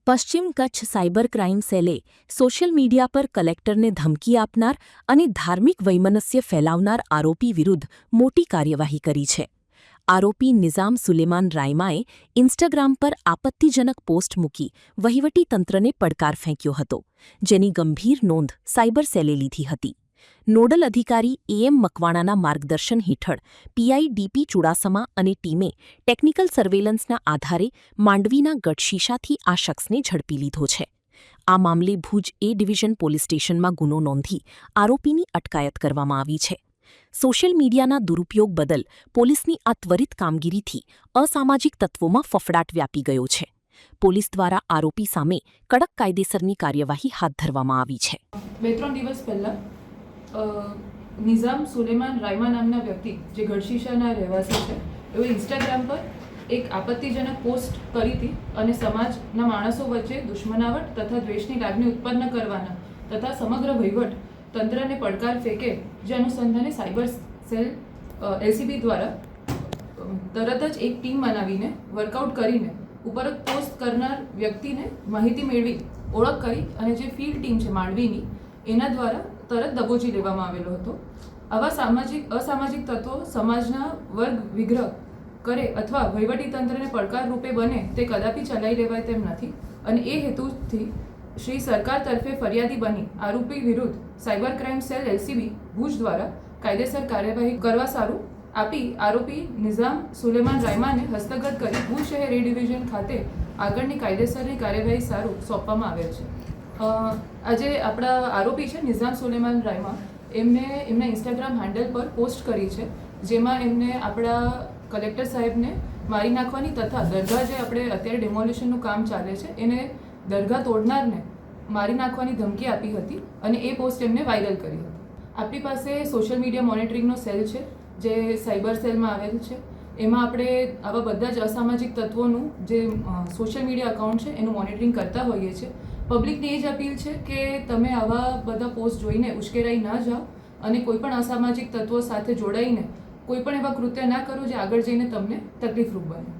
પશ્ચિમ Kutch cyber crime સેલે social media પર કલેક્ટરને ધમકી આપનાર અને ધાર્મિક વૈમનસ્ય ફેલાવનાર આરોપી વિરુદ્ધ મોટી કાર્યવાહી કરી છે. આરોપી નિઝામ સુલેમાન રાયમાએ ઇન્સ્ટાગ્રામ પર આપત્તિજનક પોસ્ટ મૂકી વહીવટીતંત્રને પડકાર ફેંક્યો હતો, જેની ગંભીર નોંધ સાયબર સેલે લીધી હતી. નોડલ અધિકારી એમ મકવાણાના માર્ગદર્શન હેઠળ પીઆઈ ડીપી ચુડાસમા અને ટીમે ટેકનિકલ સર્વેલન્સના આધારે માંડવીના ગઢશીશાથી આ શખ્સને ઝડપી લીધો છે. આ મામલે ભુજ એ ડિવિઝન પોલીસ સ્ટેશનમાં ગુનો નોંધી આરોપીની અટકાયત કરવામાં આવી છે. સોશિયલ મીડિયાના દુરુપયોગ બદલ પોલીસની આ ત્વરિત કામગીરીથી અસામાજિક તત્વોમાં ફફડાટ વ્યાપી ગયો છે. પોલીસ દ્વારા આરોપી સામે કડક કાયદેસરની કાર્યવાહી હાથ ધરવામાં આવી છે. 2-3 દિવસ પહેલા નિઝામ સુલેમાન રાયમા નામના વ્યક્તિ જે ગઢશીશાના રહેવાસી છે, એઓ ઇન્સ્ટાગ્રામ પર એક આપત્તિજનક પોસ્ટ કરી હતી અને સમાજના માણસો વચ્ચે દુશ્મનાવટ તથા દ્વેષની લાગણી ઉત્પન્ન કરવાના તથા સમગ્ર વહીવટ તંત્રને પડકાર ફેંકે, જે અનુસંધાને સાયબર સેલ એલસીબી દ્વારા તરત જ એક ટીમ બનાવીને વર્કઆઉટ કરીને ઉપરોક્ત પોસ્ટ કરનાર વ્યક્તિને માહિતી મેળવી ઓળખ કરી અને જે ફિલ્ડ ટીમ છે માંડવીની, એના દ્વારા તરત દબોચી લેવામાં આવેલો હતો. આવા અસામાજિક તત્વો સમાજના વર્ગ વિગ્રહ કરે અથવા વહીવટીતંત્રને પડકાર રૂપે બને તે કદાપી ચલાવી લેવાય તેમ નથી અને એ હેતુથી શ્રી સરકાર તરફે ફરિયાદી બની આરોપી વિરુદ્ધ cyber crime cell LCB Bhuj દ્વારા કાયદેસર કાર્યવાહી કરવા સારું આપી આરોપી નિઝામ સુલેમાન રાયમાને હસ્તગત કરી ભુજ શહેર એ ડિવિઝન ખાતે આગળની કાયદેસરની કાર્યવાહી સારું સોંપવામાં આવેલ છે. આજે આપણા આરોપી છે નિઝામ સુલેમાન રાયમા, એમને એમના ઇન્સ્ટાગ્રામ હેન્ડલ પર પોસ્ટ કરી છે, જેમાં એમને આપણા કલેક્ટર સાહેબને મારી નાખવાની તથા દરગાહ જે આપણે અત્યારે ડેમોલિશનનું કામ ચાલે છે એને દરગાહ તોડનારને મારી નાખવાની ધમકી આપી હતી અને એ પોસ્ટ એમને વાયરલ કરી હતી. આપણી પાસે સોશિયલ મીડિયા મોનિટરિંગનો સેલ છે જે સાયબર સેલમાં આવેલ છે. એમાં આપણે આવા બધા જ અસામાજિક તત્વોનું જે સોશિયલ મીડિયા અકાઉન્ટ છે એનું મોનિટરિંગ કરતા હોઈએ છીએ. પબ્લિકની એ જ અપીલ છે કે તમે આવા બધા પોસ્ટ જોઈને ઉશ્કેરાઈ ના જાઓ અને કોઈપણ અસામાજિક તત્વો સાથે જોડાઈને કોઈપણ એવા કૃત્ય ના કરો જે આગળ જઈને તમને તકલીફરૂપ બને.